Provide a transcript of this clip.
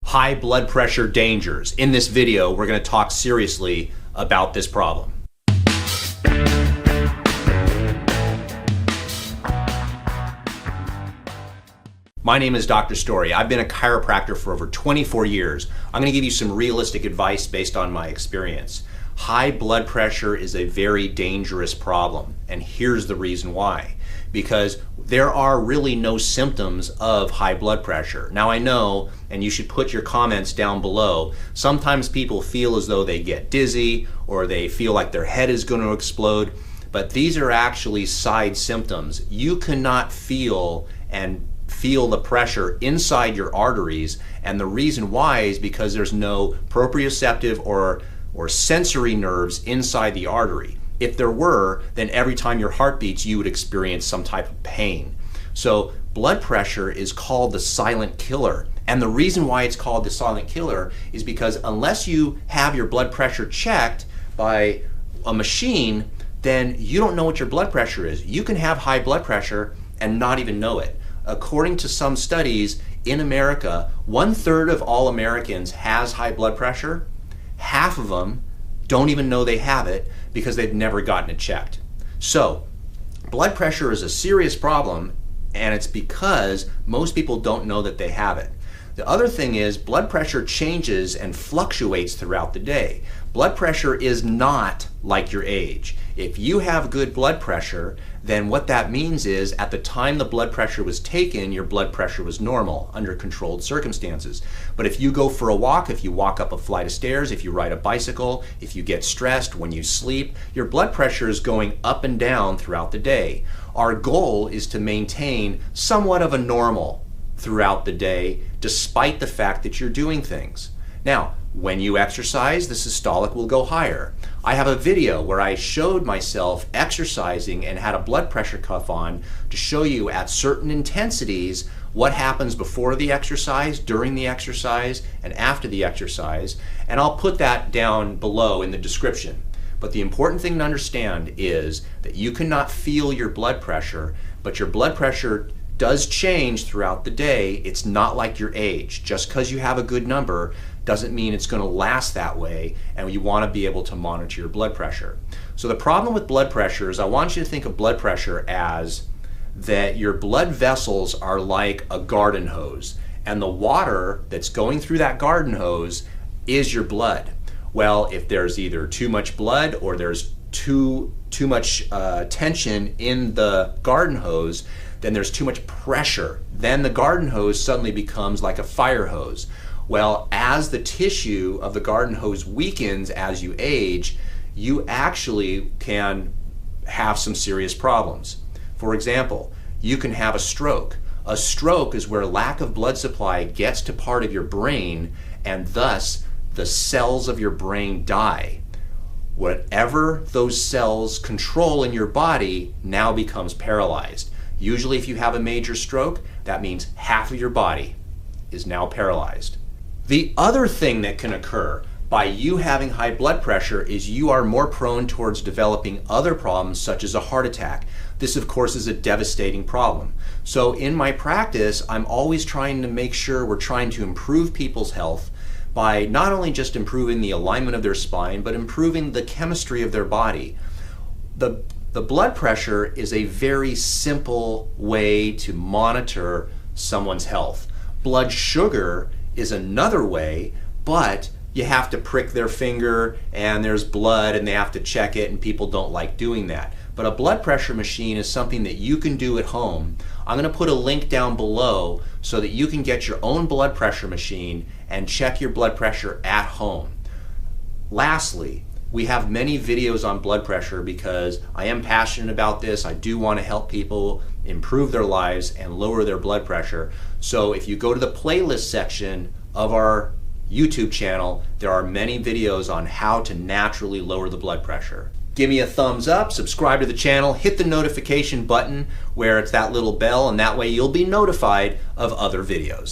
high blood pressure dangers. In this video, we're going to talk seriously about this problem. My name is Dr. Story. I've been a chiropractor for over 24 years. I'm going to give you some realistic advice based on my experience. High blood pressure is a very dangerous problem, and here's the reason why. Because there are really no symptoms of high blood pressure. Now I know, and you should put your comments down below, sometimes people feel as though they get dizzy or they feel like their head is going to explode, but these are actually side symptoms. You cannot feel the pressure inside your arteries, and the reason why is because there's no proprioceptive or sensory nerves inside the artery. If there were, then every time your heart beats, you would experience some type of pain. So blood pressure is called the silent killer. And the reason why it's called the silent killer is because unless you have your blood pressure checked by a machine, then you don't know what your blood pressure is. You can have high blood pressure and not even know it. According to some studies in America, 1/3 of all Americans has high blood pressure. Half of them don't even know they have it because they've never gotten it checked. So blood pressure is a serious problem, and it's because most people don't know that they have it. The other thing is blood pressure changes and fluctuates throughout the day. Blood pressure is not like your age. If you have good blood pressure, then what that means is at the time the blood pressure was taken, your blood pressure was normal under controlled circumstances. But if you go for a walk, if you walk up a flight of stairs, if you ride a bicycle, if you get stressed, when you sleep, your blood pressure is going up and down throughout the day. Our goal is to maintain somewhat of a normal throughout the day, despite the fact that you're doing things. Now, when you exercise, the systolic will go higher. I have a video where I showed myself exercising and had a blood pressure cuff on to show you at certain intensities what happens before the exercise, during the exercise, and after the exercise. And I'll put that down below in the description. But the important thing to understand is that you cannot feel your blood pressure, but your blood pressure does change throughout the day. It's not like your age. Just because you have a good number doesn't mean it's going to last that way, and you want to be able to monitor your blood pressure. So the problem with blood pressure is I want you to think of blood pressure as that your blood vessels are like a garden hose, and the water that's going through that garden hose is your blood. Well, if there's either too much blood or there's too much tension in the garden hose, then there's too much pressure. Then the garden hose suddenly becomes like a fire hose. Well, as the tissue of the garden hose weakens as you age, you actually can have some serious problems. For example, you can have a stroke. A stroke is where lack of blood supply gets to part of your brain, and thus the cells of your brain die. Whatever those cells control in your body now becomes paralyzed. Usually if you have a major stroke, that means half of your body is now paralyzed. The other thing that can occur by you having high blood pressure is you are more prone towards developing other problems such as a heart attack. This of course is a devastating problem. So in my practice, I'm always trying to make sure we're trying to improve people's health by not only just improving the alignment of their spine, but improving the chemistry of their body. The blood pressure is a very simple way to monitor someone's health. Blood sugar is another way, but you have to prick their finger and there's blood and they have to check it, and people don't like doing that. But a blood pressure machine is something that you can do at home. I'm going to put a link down below so that you can get your own blood pressure machine and check your blood pressure at home. Lastly, we have many videos on blood pressure because I am passionate about this. I do want to help people improve their lives and lower their blood pressure. So if you go to the playlist section of our YouTube channel, there are many videos on how to naturally lower the blood pressure. Give me a thumbs up, subscribe to the channel, hit the notification button where it's that little bell, and that way you'll be notified of other videos.